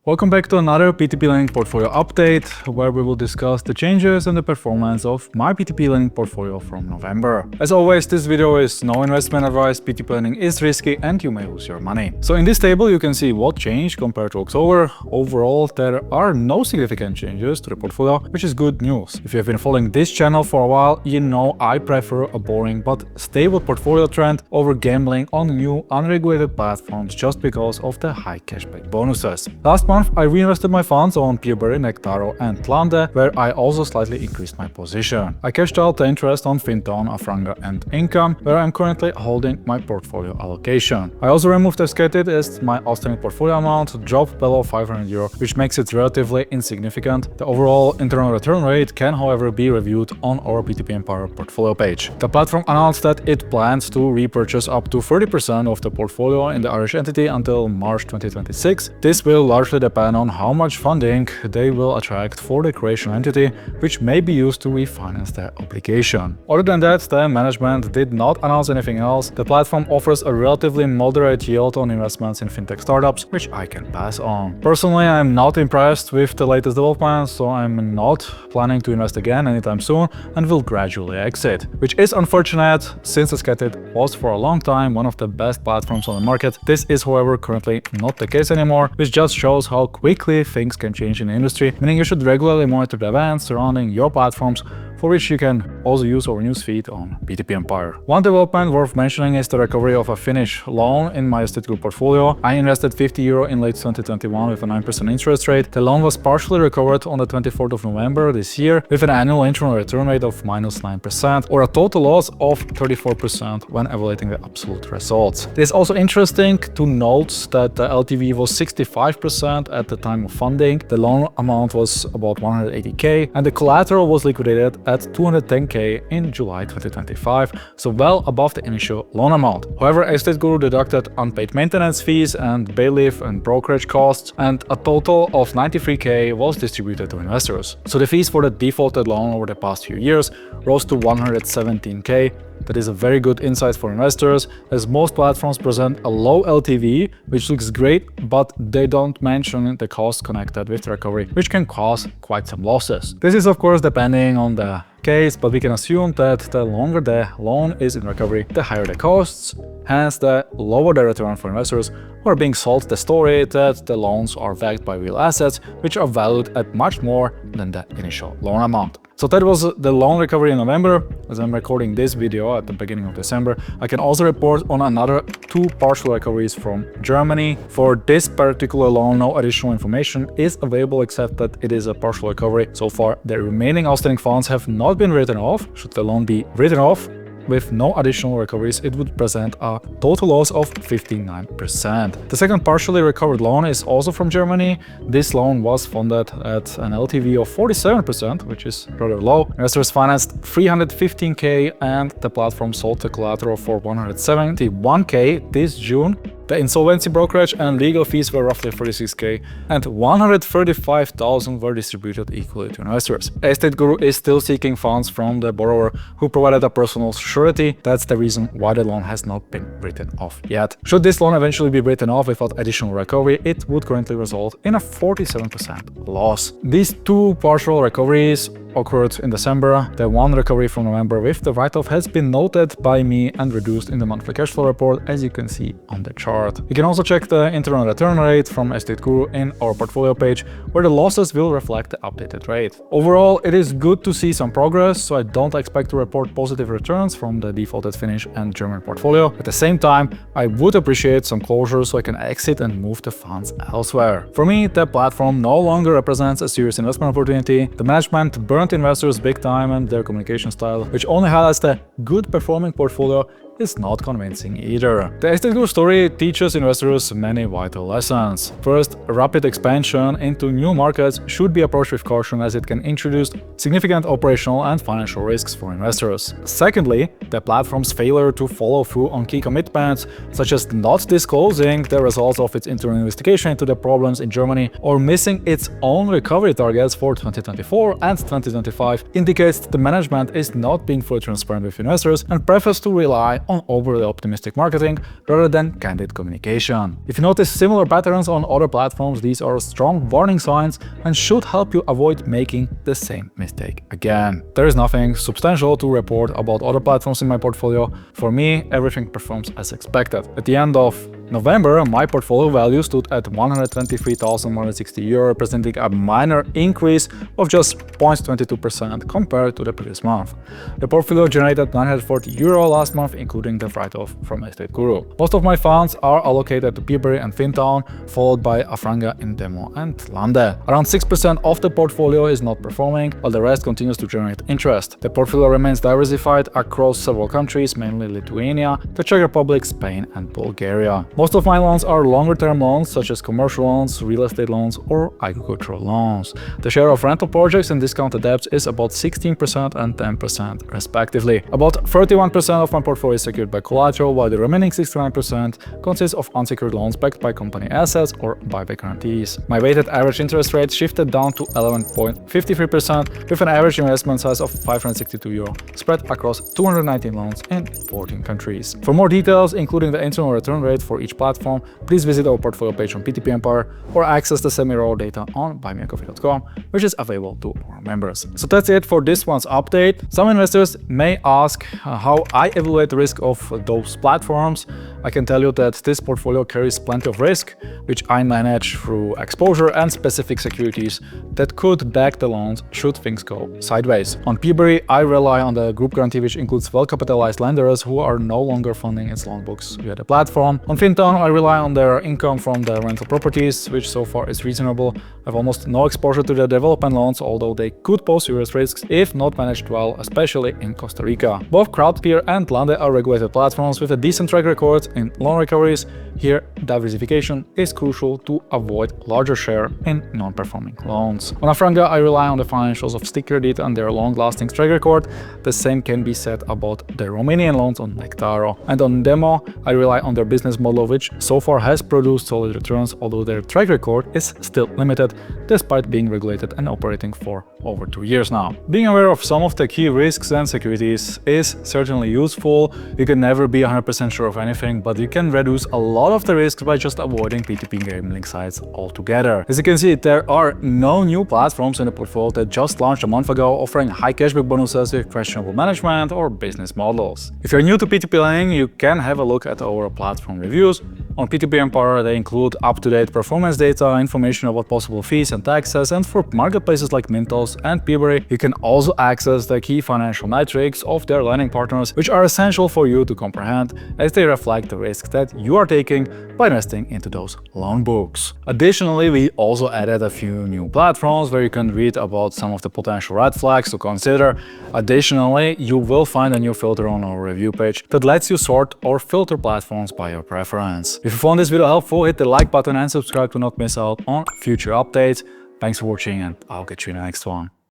Welcome back to another P2P Lending portfolio update, where we will discuss the changes and the performance of my P2P Lending portfolio from November. As always, this video is no investment advice. P2P Lending is risky and you may lose your money. So in this table you can see what changed compared to October. Overall, there are no significant changes to the portfolio, which is good news. If you have been following this channel for a while, you know I prefer a boring but stable portfolio trend over gambling on new unregulated platforms just because of the high cashback bonuses. Last month, I reinvested my funds on Peerberry, Nectaro and Tlande, where I also slightly increased my position. I cashed out the interest on Finton, Afranga and Income, where I am currently holding my portfolio allocation. I also removed Escated as my outstanding portfolio amount dropped below €500, which makes it relatively insignificant. The overall internal return rate can, however, be reviewed on our P2P Empire portfolio page. The platform announced that it plans to repurchase up to 30% of the portfolio in the Irish entity until March 2026. This will largely depend on how much funding they will attract for the Croatian entity, which may be used to refinance their obligation. Other than that, the management did not announce anything else. The platform offers a relatively moderate yield on investments in fintech startups, which I can pass on. Personally, I'm not impressed with the latest developments, so I'm not planning to invest again anytime soon and will gradually exit, which is unfortunate since Escated was for a long time one of the best platforms on the market. This is, however, currently not the case anymore, which just shows how quickly things can change in the industry, meaning you should regularly monitor the events surrounding your platforms, for which you can also use our newsfeed on P2P Empire. One development worth mentioning is the recovery of a Finnish loan in my estate group portfolio. I invested €50 in late 2021 with a 9% interest rate. The loan was partially recovered on the 24th of November this year with an annual internal return rate of -9%, or a total loss of 34% when evaluating the absolute results. It is also interesting to note that the LTV was 65% at the time of funding. The loan amount was about €180K and the collateral was liquidated at €210K in July 2025, so well above the initial loan amount. However, Estate Guru deducted unpaid maintenance fees and bailiff and brokerage costs, and a total of €93K was distributed to investors. So the fees for the defaulted loan over the past few years rose to €117K. That is a very good insight for investors, as most platforms present a low LTV, which looks great, but they don't mention the costs connected with the recovery, which can cause quite some losses. This is of course depending on the case, but we can assume that the longer the loan is in recovery, the higher the costs, hence the lower the return for investors who are being sold the story that the loans are backed by real assets, which are valued at much more than the initial loan amount. So that was the loan recovery in November. As I'm recording this video at the beginning of December, I can also report on another 2 partial recoveries from Germany. For this particular loan, no additional information is available except that it is a partial recovery. So far, the remaining outstanding funds have not been written off. Should the loan be written off with no additional recoveries, it would present a total loss of 59%. The second partially recovered loan is also from Germany. This loan was funded at an LTV of 47%, which is rather low. Investors financed $315K and the platform sold the collateral for $171K this June. The insolvency brokerage and legal fees were roughly $36K and $135,000 were distributed equally to investors. Estate Guru is still seeking funds from the borrower who provided a personal surety. That's the reason why the loan has not been written off yet. Should this loan eventually be written off without additional recovery, it would currently result in a 47% loss. These 2 partial recoveries occurred in December. The one recovery from November with the write-off has been noted by me and reduced in the monthly cash flow report, as you can see on the chart. You can also check the internal return rate from Estate Guru in our portfolio page, where the losses will reflect the updated rate. Overall, it is good to see some progress, so I don't expect to report positive returns from the defaulted Finnish and German portfolio. At the same time, I would appreciate some closure so I can exit and move the funds elsewhere. For me, the platform no longer represents a serious investment opportunity. The management burned investors big time, and their communication style, which only highlights the good performing portfolio, is not convincing either. The Estate Guru story teaches investors many vital lessons. First, rapid expansion into new markets should be approached with caution, as it can introduce significant operational and financial risks for investors. Secondly, the platform's failure to follow through on key commitments, such as not disclosing the results of its internal investigation into the problems in Germany or missing its own recovery targets for 2024 and 2025, indicates that the management is not being fully transparent with investors and prefers to rely on overly optimistic marketing rather than candid communication. If you notice similar patterns on other platforms, these are strong warning signs and should help you avoid making the same mistake again. There is nothing substantial to report about other platforms in my portfolio. For me, everything performs as expected. At the end of November, my portfolio value stood at €123,160, representing a minor increase of just 0.22% compared to the previous month. The portfolio generated €940 last month, including the write-off from Estate Guru. Most of my funds are allocated to Peaberry and Fintown, followed by Afranga, Indemo and Lande. Around 6% of the portfolio is not performing, while the rest continues to generate interest. The portfolio remains diversified across several countries, mainly Lithuania, the Czech Republic, Spain and Bulgaria. Most of my loans are longer-term loans, such as commercial loans, real estate loans, or agricultural loans. The share of rental projects and discounted debts is about 16% and 10% respectively. About 31% of my portfolio is secured by collateral, while the remaining 69% consists of unsecured loans backed by company assets or buyback guarantees. My weighted average interest rate shifted down to 11.53%, with an average investment size of €562, spread across 219 loans in 14 countries. For more details, including the internal return rate for each platform, please visit our portfolio page on P2P Empire or access the semi-raw data on buymeacoffee.com, which is available to our members. So that's it for this one's update. Some investors may ask how I evaluate the risk of those platforms. I can tell you that this portfolio carries plenty of risk, which I manage through exposure and specific securities that could back the loans should things go sideways. On Peaberry, I rely on the group guarantee, which includes well-capitalized lenders who are no longer funding its loan books via the platform. On Fintown, I rely on their income from the rental properties, which so far is reasonable. I have almost no exposure to the development loans, although they could pose serious risks if not managed well, especially in Costa Rica. Both Crowdpeer and Lande are regulated platforms with a decent track record in loan recoveries. Here, diversification is crucial to avoid larger share in non-performing loans. On Afranga, I rely on the financials of Stick Credit and their long-lasting track record. The same can be said about the Romanian loans on Nectaro. And on Indemo, I rely on their business model, which so far has produced solid returns, although their track record is still limited, despite being regulated and operating for over 2 years now. Being aware of some of the key risks and securities is certainly useful. You can never be 100% sure of anything, but you can reduce a lot of the risks by just avoiding P2P gambling sites altogether. As you can see, there are no new platforms in the portfolio that just launched a month ago, offering high cashback bonuses with questionable management or business models. If you're new to P2P lending, you can have a look at our platform reviews. On P2P Empire, they include up-to-date performance data, information about possible fees and taxes, and for marketplaces like Mintos and Peaberry, you can also access the key financial metrics of their lending partners, which are essential for you to comprehend as they reflect the risks that you are taking by investing into those loan books. Additionally, we also added a few new platforms where you can read about some of the potential red flags to consider. Additionally, you will find a new filter on our review page that lets you sort or filter platforms by your preference. If you found this video helpful, hit the like button and subscribe to not miss out on future updates. Thanks for watching, and I'll catch you in the next one.